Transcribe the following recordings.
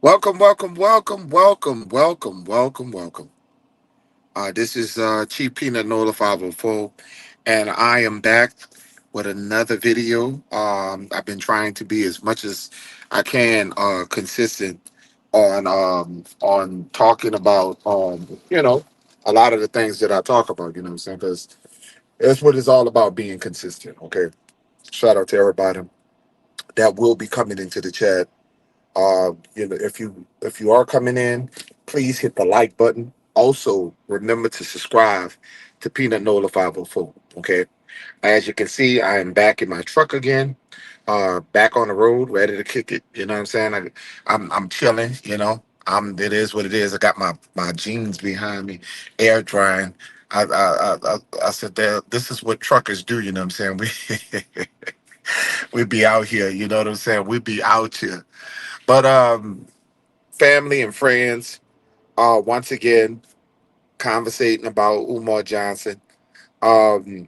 Welcome, welcome, welcome, welcome, welcome, welcome, welcome. This is Chief Peanut Nola 504, and I am back with another video. I've been trying to be as much as I can consistent on talking about a lot of the things that I talk about. You know what I'm saying? Because that's what it's all about, being consistent. Okay. Shout out to everybody that will be coming into the chat. If you are coming in, please hit the like button. Also, remember to subscribe to Peanut Nola 504. Okay. As you can see, I am back in my truck again. Back on the road, ready to kick it. You know what I'm saying? I'm chilling. It is what it is. I got my jeans behind me, air drying. I said that this is what truckers do. You know what I'm saying? We be out here. You know what I'm saying? We be out here. But family and friends, once again, conversating about Umar Johnson. Um,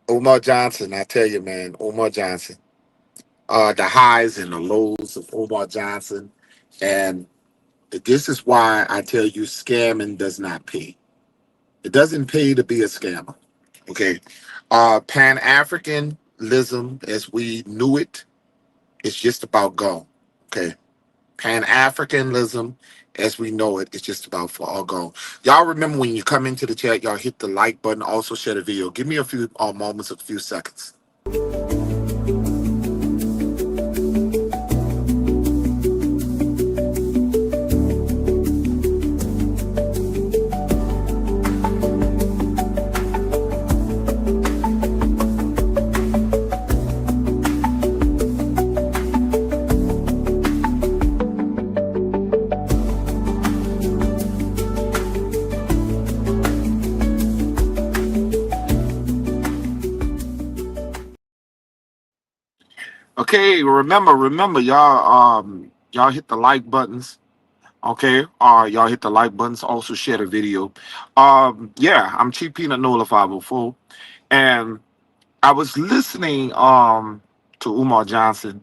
Umar Johnson, I tell you, man, Umar Johnson. The highs and the lows of Umar Johnson. And this is why I tell you scamming does not pay. It doesn't pay to be a scammer. Okay. Pan Africanism, as we knew it, is just about go. Okay. Pan Africanism, as we know it, is just about for all go. Y'all remember when you come into the chat, y'all hit the like button, also share the video. Give me a few moments, a few seconds. Okay, remember, y'all hit the like buttons. Okay, y'all hit the like buttons. Also share the video. Yeah, I'm Chief Peanut Nola 504, and I was listening to Umar Johnson,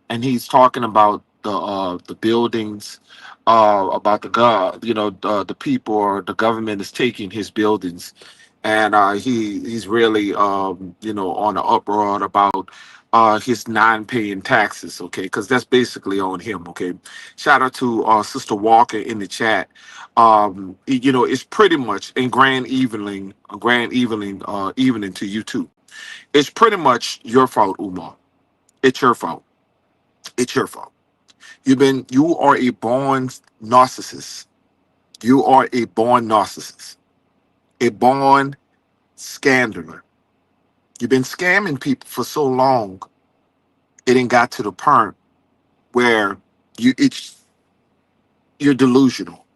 and he's talking about the buildings, about the people or the government is taking his buildings, and he's really on the uproar about his non-paying taxes. Okay, because that's basically on him. Okay, shout out to Sister Walker in the chat. It's pretty much in grand evening to you too. It's pretty much your fault, Umar. It's your fault. It's your fault. You are a born narcissist. You are a born narcissist. A born scandaler. You've been scamming people for so long, it ain't got to the point where you're delusional.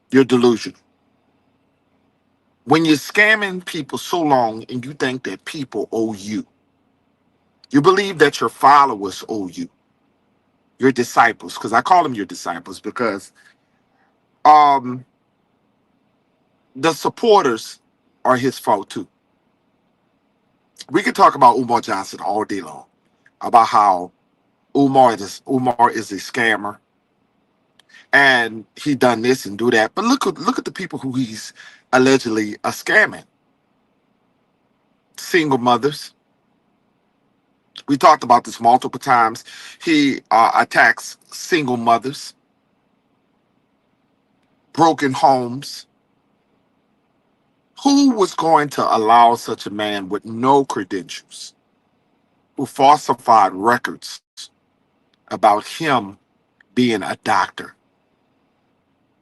You're delusional. When you're scamming people so long and you think that people owe you, you believe that your followers owe you, your disciples, because I call them your disciples because um the supporters are his fault too. We could talk about Umar Johnson all day long about how Umar is a scammer and he done this and do that. But look at the people who he's allegedly scamming. Single mothers. We talked about this multiple times. He attacks single mothers, broken homes. Who was going to allow such a man with no credentials, who falsified records about him being a doctor?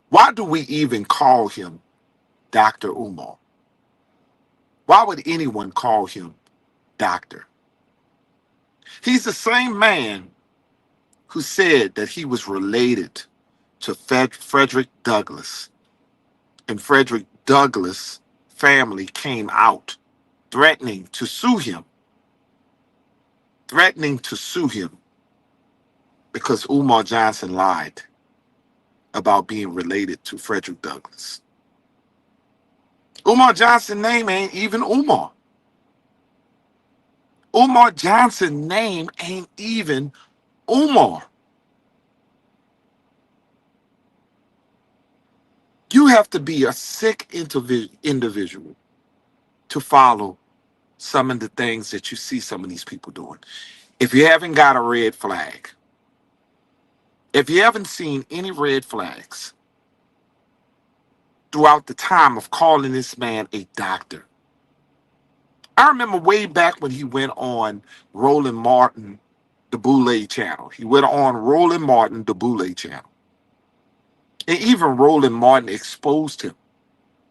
Why do we even call him Dr. Umar? Why would anyone call him doctor? He's the same man who said that he was related to Frederick Douglass. And Frederick Douglass' family came out threatening to sue him, because Umar Johnson lied about being related to Frederick Douglass. Umar Johnson's name ain't even Umar. Umar Johnson's name ain't even Umar. You have to be a sick individual to follow some of the things that you see some of these people doing. If you haven't got a red flag, if you haven't seen any red flags throughout the time of calling this man a doctor, I remember way back when he went on Roland Martin, the Boule channel. He went on Roland Martin, the Boule channel. And even Roland Martin exposed him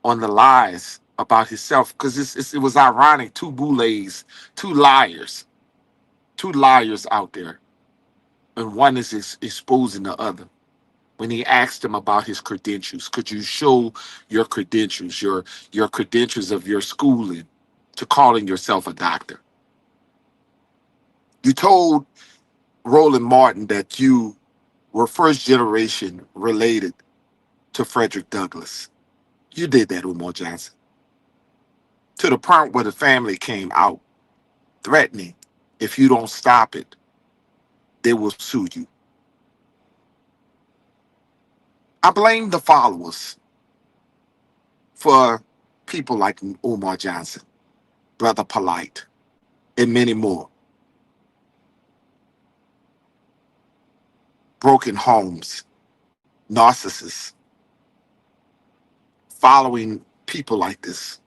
on the lies about himself because it was ironic. Two Boulets, two liars out there. And one is exposing the other. When he asked him about his credentials, could you show your credentials, your credentials of your schooling to calling yourself a doctor? You told Roland Martin that you were first generation related to Frederick Douglass. You did that, Umar Johnson, to the point where the family came out threatening, if you don't stop it, they will sue you. I blame the followers for people like Umar Johnson, Brother Polite, and many more. Broken homes, narcissists, following people like this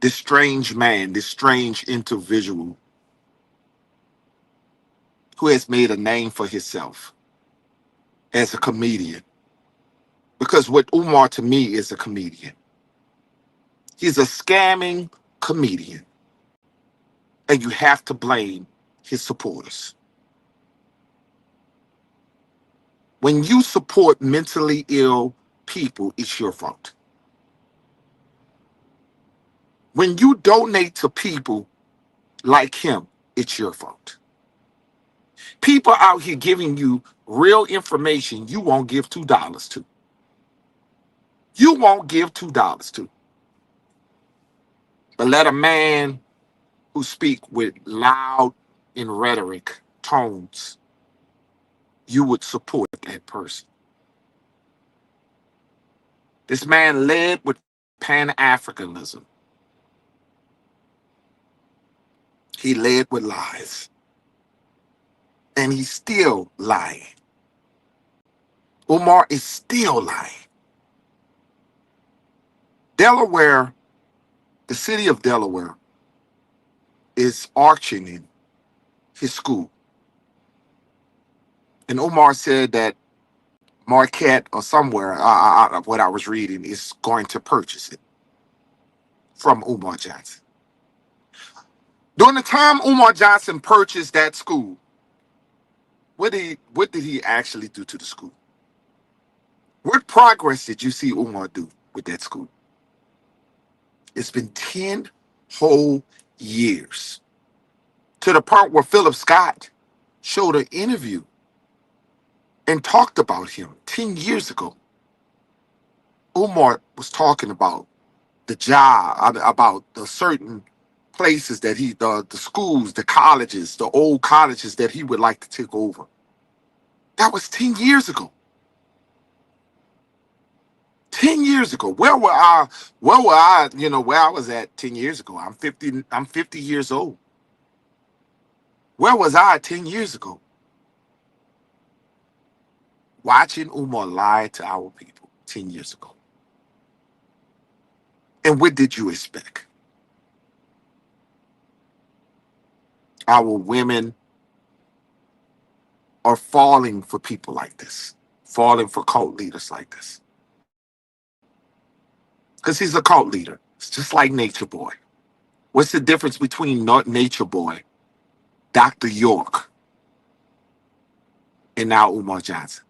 strange man, this strange individual who has made a name for himself as a comedian. Because what Umar to me is a comedian. He's a scamming comedian. And you have to blame his supporters. When you support mentally ill people, it's your fault. When you donate to people like him, it's your fault. People out here giving you real information you won't give $2 to. You won't give $2 to. But let a man who speak with loud and rhetoric tones, you would support that person. This man led with Pan-Africanism. He led with lies. And he's still lying. Umar is still lying. Delaware, the city of Delaware, is auctioning his school. And Umar said that Marquette or somewhere, what I was reading, is going to purchase it from Umar Johnson. During the time Umar Johnson purchased that school, what did he actually do to the school? What progress did you see Umar do with that school? It's been 10 whole years. To the part where Philip Scott showed an interview and talked about him 10 years ago. Umar was talking about the job, about the certain places that the schools, the colleges, the old colleges that he would like to take over. That was 10 years ago. 10 years ago. Where I was at 10 years ago? I'm 50 years old. Where was I 10 years ago? Watching Umar lie to our people 10 years ago. And what did you expect? Our women are falling for people like this, falling for cult leaders like this. Because he's a cult leader. It's just like Nature Boy. What's the difference between Nature Boy, Dr. York, and now Umar Johnson?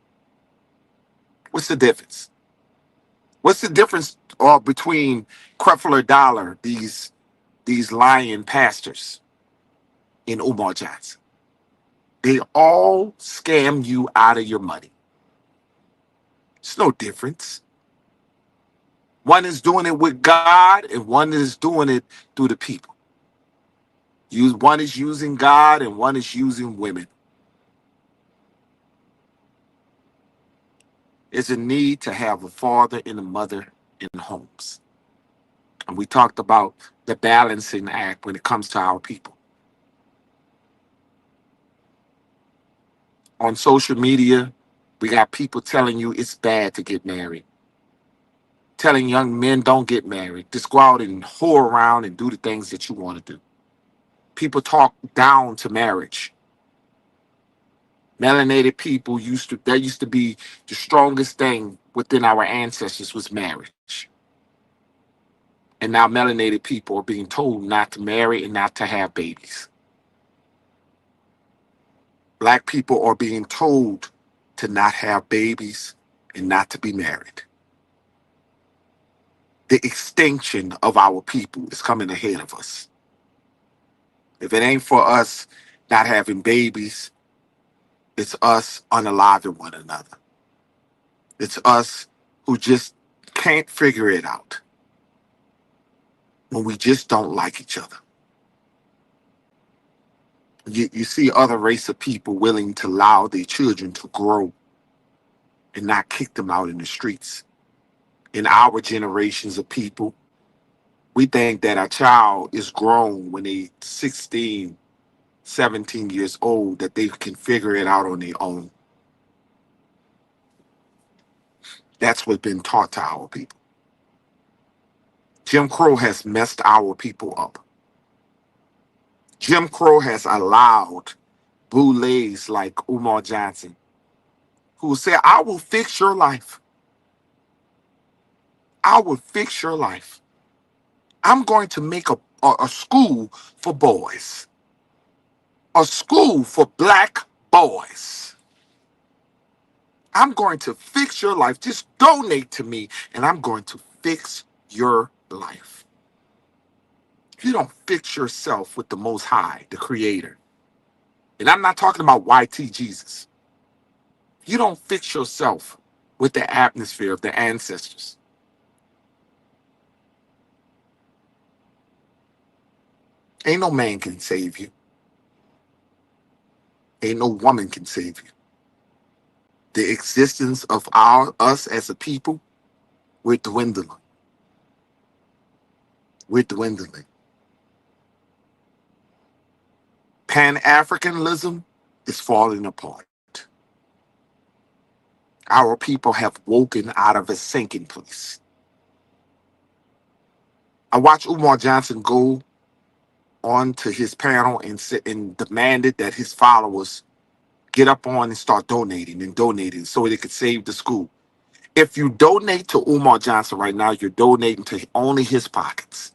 What's the difference? What's the difference between Creflo Dollar, these lying pastors, and Umar Johnson? They all scam you out of your money. It's no difference. One is doing it with God, and one is doing it through the people. One is using God, and one is using women. is a need to have a father and a mother in homes. And we talked about the balancing act when it comes to our people. On social media, we got people telling you it's bad to get married, telling young men don't get married, just go out and whore around and do the things that you want to do. People talk down to marriage. Melanated people used to be the strongest thing within our ancestors was marriage. And now melanated people are being told not to marry and not to have babies. Black people are being told to not have babies and not to be married. The extinction of our people is coming ahead of us. If it ain't for us not having babies, it's us unaliving one another. It's us who just can't figure it out when we just don't like each other. You see other race of people willing to allow their children to grow and not kick them out in the streets. In our generations of people, we think that a child is grown when they 16, 17 years old, that they can figure it out on their own. That's what's been taught to our people. Jim Crow has messed our people up. Jim Crow has allowed boulets like Umar Johnson, who said, I will fix your life. I will fix your life. I'm going to make a school for boys, a school for black boys. I'm going to fix your life. Just donate to me, and I'm going to fix your life. If you don't fix yourself with the Most High, the Creator, and I'm not talking about YT Jesus, you don't fix yourself with the atmosphere of the ancestors, ain't no man can save you. Ain't no woman can save you. The existence of us as a people, we're dwindling. We're dwindling. Pan-Africanism is falling apart. Our people have woken out of a sinking place. I watched Umar Johnson go on to his panel and sit and demanded that his followers get up on and start donating and donating so they could save the school. If you donate to Umar Johnson right now, you're donating to only his pockets.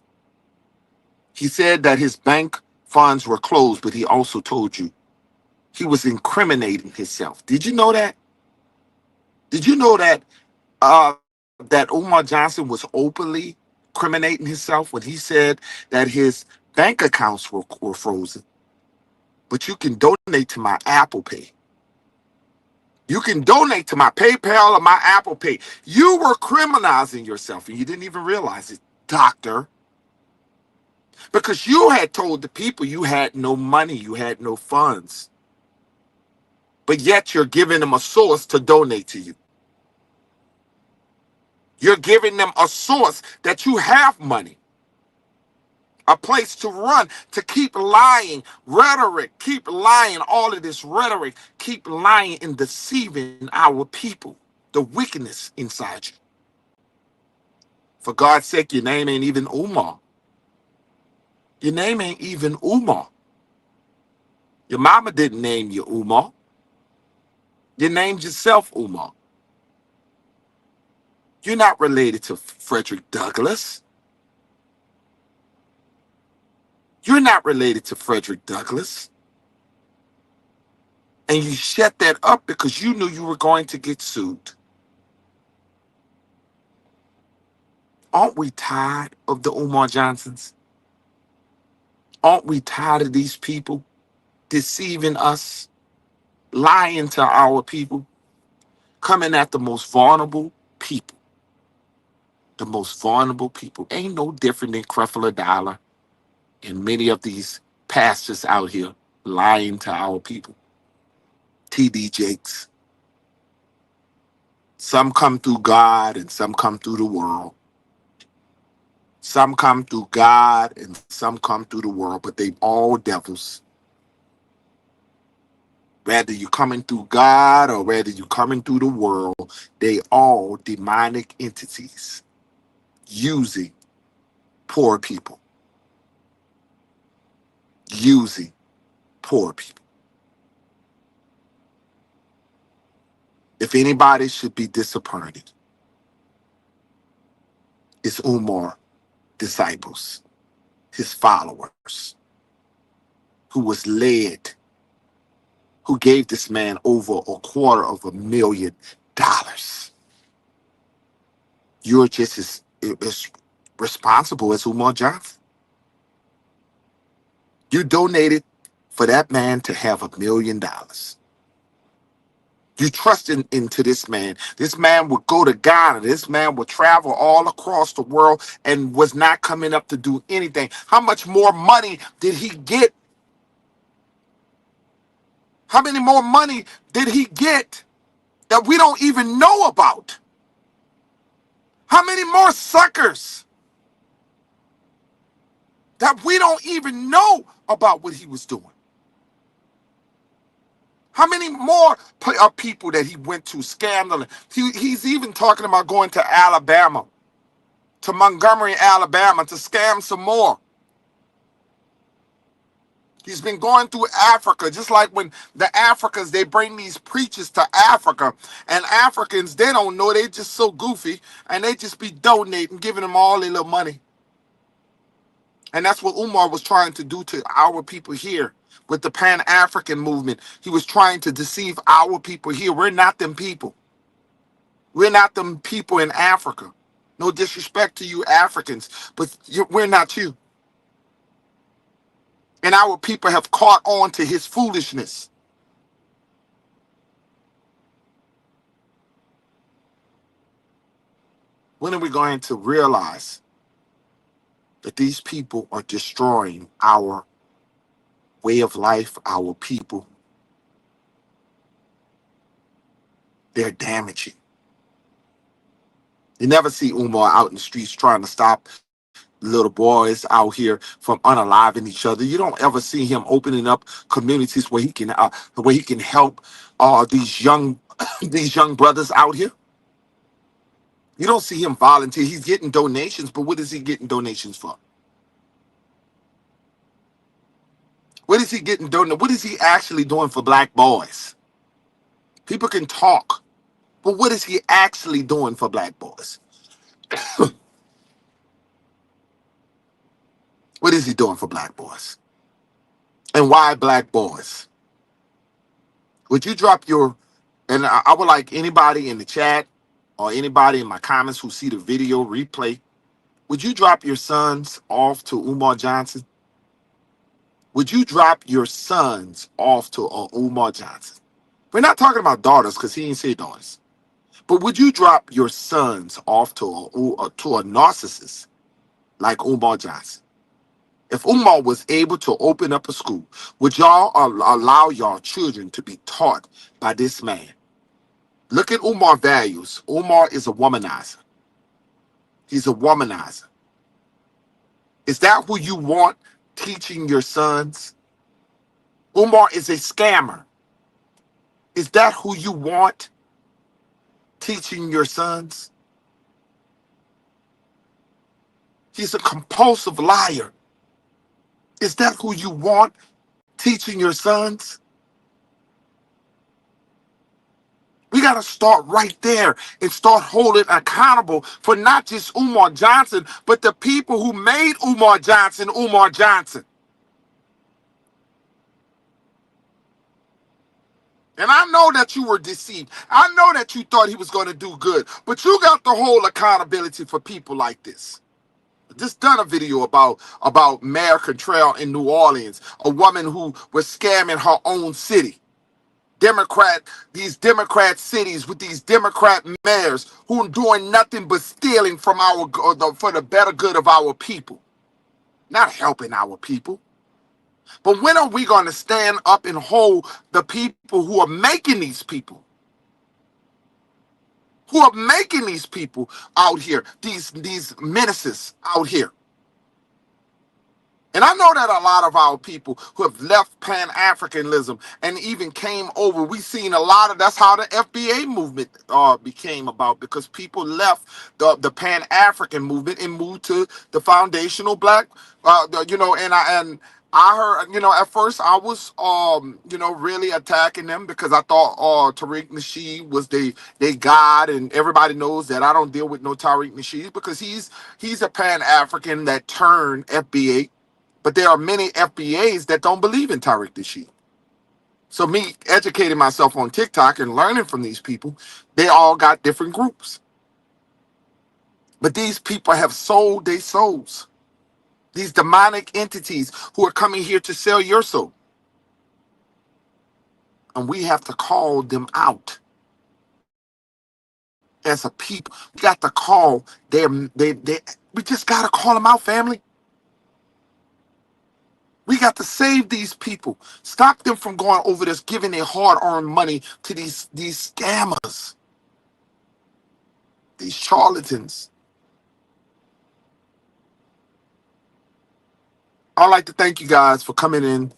He said that his bank funds were closed, but he also told you he was incriminating himself. Did you know that? Did you know that that Umar Johnson was openly incriminating himself when he said that his bank accounts were frozen? But you can donate to my Apple Pay. You can donate to my PayPal or my Apple Pay. You were criminalizing yourself and you didn't even realize it, doctor. Because you had told the people you had no money, you had no funds. But yet you're giving them a source to donate to you. You're giving them a source that you have money, a place to run, to keep lying, rhetoric, keep lying, all of this rhetoric, keep lying and deceiving our people, the wickedness inside you. For God's sake, your name ain't even Umar. Your name ain't even Umar. Your mama didn't name you Umar. You named yourself Umar. You're not related to Frederick Douglass. You're not related to Frederick Douglass. And you shut that up because you knew you were going to get sued. Aren't we tired of the Umar Johnsons? Aren't we tired of these people deceiving us, lying to our people, coming at the most vulnerable people? The most vulnerable people. Ain't no different than Creflo Dollar and many of these pastors out here lying to our people. TD Jakes. Some come through God and some come through the world. Some come through God and some come through the world, but they all devils. Whether you're coming through God or whether you're coming through the world, they all demonic entities using poor people. Using poor people. If anybody should be disappointed, it's Umar disciples, his followers, who was led, who gave this man over $250,000. You're just as responsible as Umar Johnson. You donated for that man to have $1 million. You trusted into this man. This man would go to Ghana. This man would travel all across the world and was not coming up to do anything. How much more money did he get? How many more money did he get that we don't even know about? How many more suckers that we don't even know about what he was doing? How many more people that he went to scandal? He's even talking about going to Alabama, to Montgomery, Alabama, to scam some more. He's been going through Africa, just like when the Africans, they bring these preachers to Africa, and Africans, they don't know, they just so goofy, and they just be donating, giving them all their little money. And that's what Umar was trying to do to our people here with the Pan-African movement. He was trying to deceive our people here. We're not them people. We're not them people in Africa. No disrespect to you Africans, but we're not you. And our people have caught on to his foolishness. When are we going to realize that these people are destroying our way of life, our people? They're damaging. You never see Umar out in the streets trying to stop little boys out here from unaliving each other. You don't ever see him opening up communities where he can help these young these young brothers out here. You don't see him volunteer. He's getting donations, but what is he getting donations for? What is he getting donated? What is he actually doing for black boys? People can talk, but what is he actually doing for black boys? What is he doing for black boys? And why black boys? Would you drop your, and I would like anybody in the chat or anybody in my comments who see the video replay, would you drop your sons off to Umar Johnson? Would you drop your sons off to Umar Johnson? We're not talking about daughters because he ain't say daughters. But would you drop your sons off to a narcissist like Umar Johnson? If Umar was able to open up a school, would y'all allow y'all children to be taught by this man? Look at Umar values. Umar is a womanizer. He's a womanizer. Is that who you want teaching your sons? Umar is a scammer. Is that who you want teaching your sons? He's a compulsive liar. Is that who you want teaching your sons? We got to start right there and start holding accountable for not just Umar Johnson, but the people who made Umar Johnson, Umar Johnson. And I know that you were deceived. I know that you thought he was going to do good, but you got to hold accountability for people like this. Just done a video about Mayor Cantrell in New Orleans, a woman who was scamming her own city. These Democrat cities with these Democrat mayors who are doing nothing but stealing from for the better good of our people, not helping our people. But when are we going to stand up and hold the people who are making these people? who are making these people out here, these menaces out here. And I know that a lot of our people who have left Pan-Africanism and even came over, we've seen a lot of, that's how the FBA movement became about, because people left the Pan-African movement and moved to the foundational black, and I heard, at first I was, really attacking them because I thought Tariq Nasheed was they God, and everybody knows that I don't deal with no Tariq Nasheed because he's a Pan-African that turned FBA. But there are many FBAs that don't believe in Tariq Nasheed. So me educating myself on TikTok and learning from these people, they all got different groups. But these people have sold their souls. These demonic entities who are coming here to sell your soul. And we have to call them out as a people. We got to call them, we just got to call them out, family. We got to save these people. Stop them from going over this, giving their hard-earned money to these scammers, these charlatans. I'd like to thank you guys for coming in.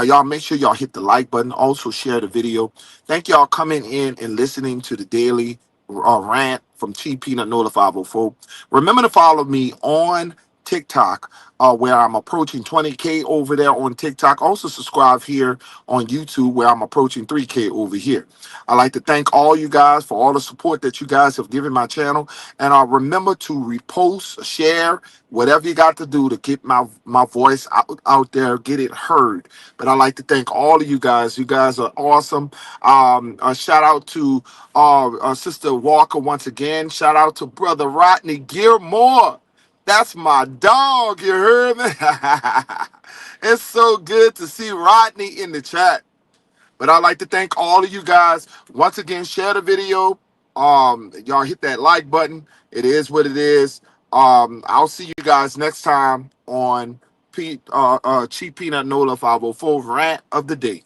Y'all make sure y'all hit the like button. Also share the video. Thank y'all coming in and listening to the daily rant from Chief Peanut Nola 504. Remember to follow me on TikTok, where I'm approaching 20K over there on TikTok. Also subscribe here on YouTube, where I'm approaching 3K over here. I'd like to thank all you guys for all the support that you guys have given my channel. And remember to repost, share, whatever you got to do to get my voice out there, get it heard. But I'd like to thank all of you guys. You guys are awesome. A shout out to Sister Walker once again. Shout out to Brother Rodney Gilmore. That's my dog, you heard me? It's so good to see Rodney in the chat. But I'd like to thank all of you guys. Once again, share the video. Y'all hit that like button. It is what it is. I'll see you guys next time on Cheap Peanut Nola 504 Rant of the Day.